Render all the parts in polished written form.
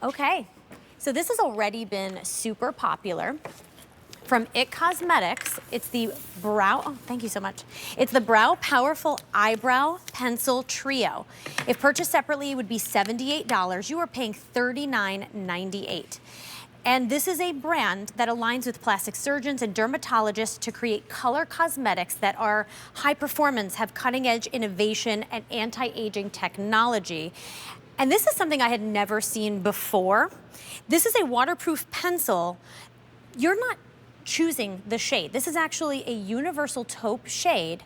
Okay, so this has already been super popular. From IT Cosmetics, it's the brow, oh, thank you so much. It's the Brow Powerful Eyebrow Pencil Trio. If purchased separately, it would be $78. You are paying $39.98. And this is a brand that aligns with plastic surgeons and dermatologists to create color cosmetics that are high performance, have cutting edge innovation and anti-aging technology. And this is something I had never seen before. This is a waterproof pencil. You're not choosing the shade. This is actually a universal taupe shade.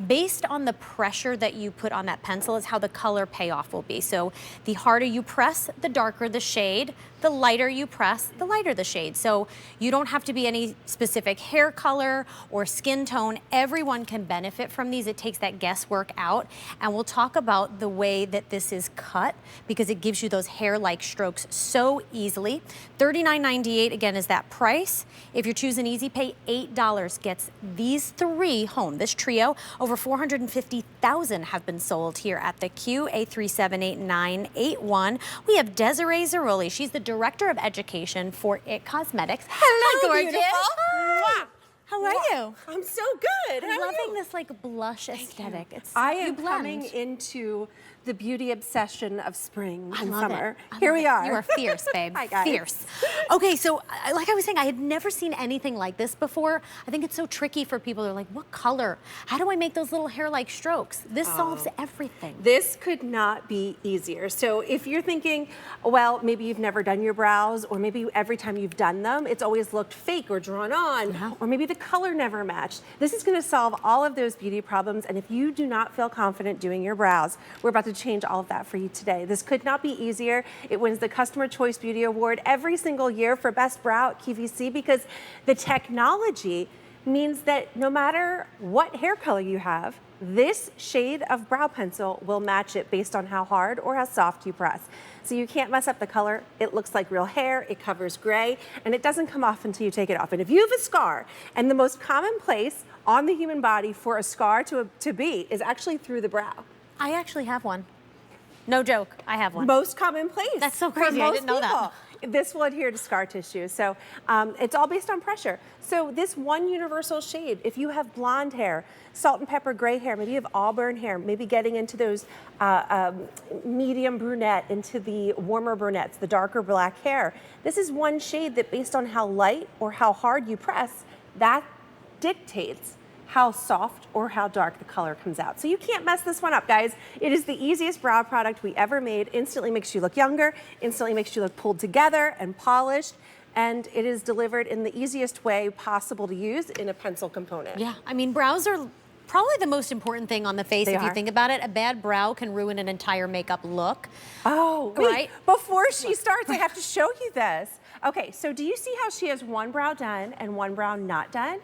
Based on the pressure that you put on that pencil is how the color payoff will be. So the harder you press, the darker the shade. The lighter you press, the lighter the shade. So you don't have to be any specific hair color or skin tone. Everyone can benefit from these. It takes that guesswork out. And we'll talk about the way that this is cut because it gives you those hair-like strokes so easily. $39.98 again is that price. If you're choosing easy pay, $8 gets these three home. This trio, over 450,000 have been sold here at the Q, A378981. We have Desiree Zaroli. She's the Director of Education for IT Cosmetics. Hello, gorgeous. Hi. How are you? I'm so good. I'm loving this like blush aesthetic. I am coming into the beauty obsession of spring and summer. I Here love we it. are. You are fierce, babe. Hi, guys. Fierce. Okay, so like I was saying, I had never seen anything like this before. I think it's so tricky for people. They're like, what color? How do I make those little hair-like strokes? This solves everything. This could not be easier. So if you're thinking, well, maybe you've never done your brows, or maybe every time you've done them, it's always looked fake or drawn on, or maybe the color never matched. This is gonna solve all of those beauty problems. And if you do not feel confident doing your brows, we're about to change all of that for you today. This could not be easier. It wins the Customer Choice Beauty Award every single year for Best Brow at QVC because the technology means that no matter what hair color you have, this shade of brow pencil will match it based on how hard or how soft you press. So you can't mess up the color. It looks like real hair, it covers gray, and it doesn't come off until you take it off. And if you have a scar, and the most common place on the human body for a scar to be is actually through the brow. I actually have one. No joke, I have one. Most common place. That's so for crazy, I most didn't know that. people. This will adhere to scar tissue. So it's all based on pressure. So this one universal shade, if you have blonde hair, salt and pepper gray hair, maybe you have auburn hair, maybe getting into those medium brunette, into the warmer brunettes, the darker black hair. This is one shade that based on how light or how hard you press, that dictates how soft or how dark the color comes out. So you can't mess this one up, guys. It is the easiest brow product we ever made. Instantly makes you look younger, instantly makes you look pulled together and polished, and it is delivered in the easiest way possible to use in a pencil component. Yeah, I mean, brows are probably the most important thing on the face if you think about it. A bad brow can ruin an entire makeup look. Oh, wait, right? Before she starts, I have to show you this. Okay, so do you see how she has one brow done and one brow not done?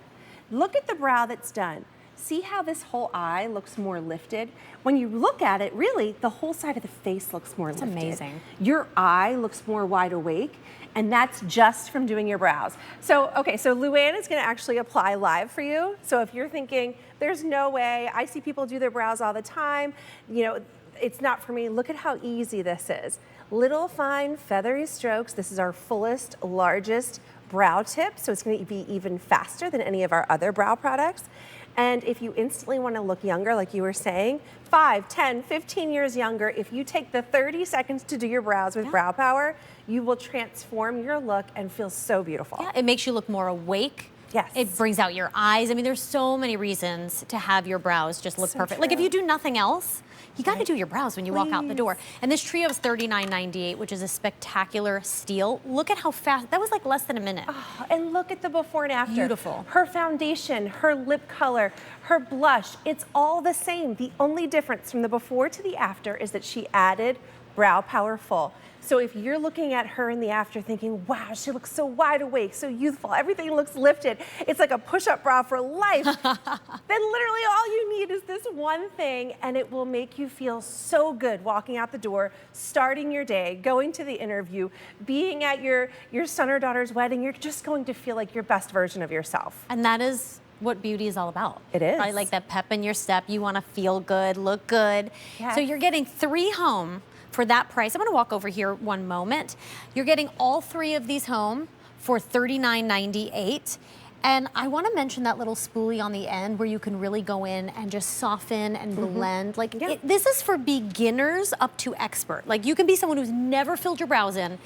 Look at the brow that's done. See how this whole eye looks more lifted? When you look at it, really, the whole side of the face looks more lifted. Amazing. Your eye looks more wide awake, and that's just from doing your brows. So, okay, so Luann is gonna actually apply live for you. So if you're thinking, there's no way, I see people do their brows all the time, you know, it's not for me, look at how easy this is. Little fine feathery strokes. This is our fullest, largest brow tip, so it's going to be even faster than any of our other brow products. And if you instantly want to look younger, like you were saying, 5, 10, 15 years younger, if you take the 30 seconds to do your brows with Brow Power, you will transform your look and feel so beautiful. Yeah, it makes you look more awake. Yes. It brings out your eyes. I mean, there's so many reasons to have your brows just look perfect. Like if you do nothing else, you got to do your brows when you walk out the door. And this trio is $39.98, which is a spectacular steal. Look at how fast, that was like less than a minute. Oh, and look at the before and after. Beautiful. Her foundation, her lip color, her blush, it's all the same. The only difference from the before to the after is that she added Brow Powerful. So if you're looking at her in the after thinking, wow, she looks so wide awake, so youthful, everything looks lifted, it's like a push-up bra for life, then literally all you need is this one thing and it will make you feel so good walking out the door, starting your day, going to the interview, being at your son or daughter's wedding. You're just going to feel like your best version of yourself. And that is what beauty is all about. It is. Right? Like that pep in your step. You want to feel good, look good. Yes. So you're getting 3 home for that price, I'm gonna walk over here one moment. You're getting all 3 of these home for $39.98. And I want to mention that little spoolie on the end where you can really go in and just soften and blend. Like this is for beginners up to expert. Like you can be someone who's never filled your brows in,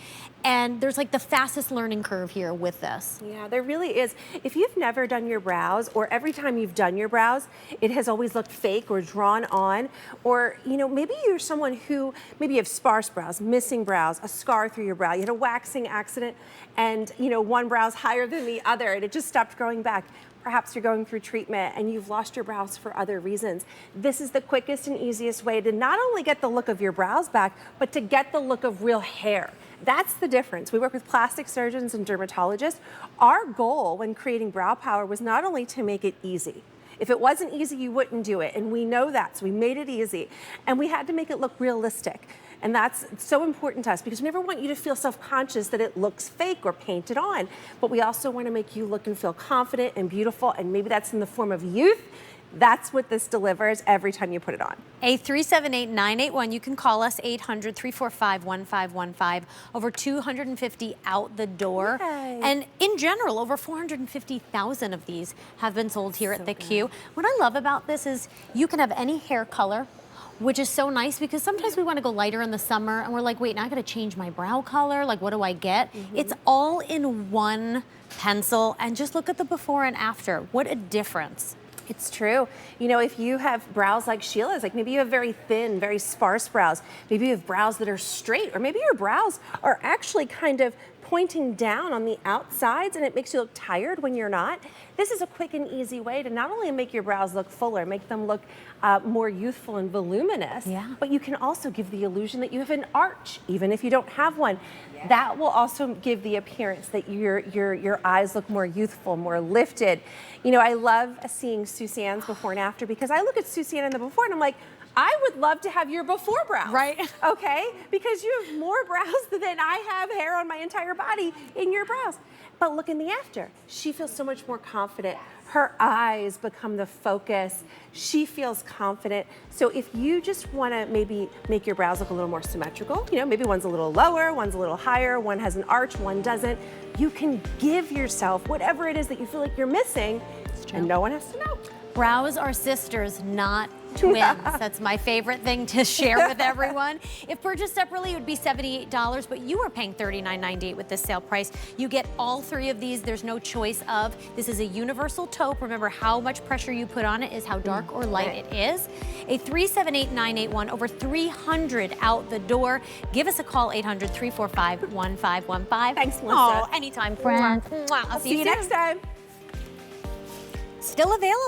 and there's like the fastest learning curve here with this. Yeah, there really is. If you've never done your brows, or every time you've done your brows, it has always looked fake or drawn on, or maybe you're someone who, maybe you have sparse brows, missing brows, a scar through your brow, you had a waxing accident, and one brow's higher than the other, and it just stopped growing back. Perhaps you're going through treatment and you've lost your brows for other reasons. This is the quickest and easiest way to not only get the look of your brows back, but to get the look of real hair. That's the difference. We work with plastic surgeons and dermatologists. Our goal when creating Brow Power was not only to make it easy. If it wasn't easy, you wouldn't do it, and we know that, so we made it easy. And we had to make it look realistic. And that's so important to us because we never want you to feel self-conscious that it looks fake or painted on. But we also want to make you look and feel confident and beautiful, and maybe that's in the form of youth. That's what this delivers every time you put it on. 837-8981. You can call us 800-345-1515. Over 250 out the door. Yay. And in general, over 450,000 of these have been sold here at the Q. What I love about this is you can have any hair color, which is so nice because sometimes we want to go lighter in the summer and we're like, wait, now I got to change my brow color. Like, what do I get? It's all in one pencil, and just look at the before and after. What a difference. It's true. If you have brows like Sheila's, like maybe you have very thin, very sparse brows, maybe you have brows that are straight, or maybe your brows are actually kind of pointing down on the outsides and it makes you look tired when you're not. This is a quick and easy way to not only make your brows look fuller, make them look more youthful and voluminous, but you can also give the illusion that you have an arch, even if you don't have one. That will also give the appearance that your eyes look more youthful, more lifted. I love seeing Suzanne's before and after because I look at Suzanne in the before and I'm like, I would love to have your before brows. Right. Okay? Because you have more brows than I have hair on my entire body in your brows. But look in the after. She feels so much more confident. Her eyes become the focus. She feels confident. So if you just want to maybe make your brows look a little more symmetrical, maybe one's a little lower, one's a little higher, one has an arch, one doesn't, you can give yourself whatever it is that you feel like you're missing, and no one has to know. Brows are sisters, not twins. That's my favorite thing to share with everyone. If purchased separately, it would be $78, but you are paying $39.98 with this sale price. You get all 3 of these. There's no choice of. This is a universal taupe. Remember, how much pressure you put on it is how dark or light it is. 837-8981, over 300 out the door. Give us a call, 800-345-1515. Thanks, Melissa. Oh, anytime, friends. I'll See you next time. Still available.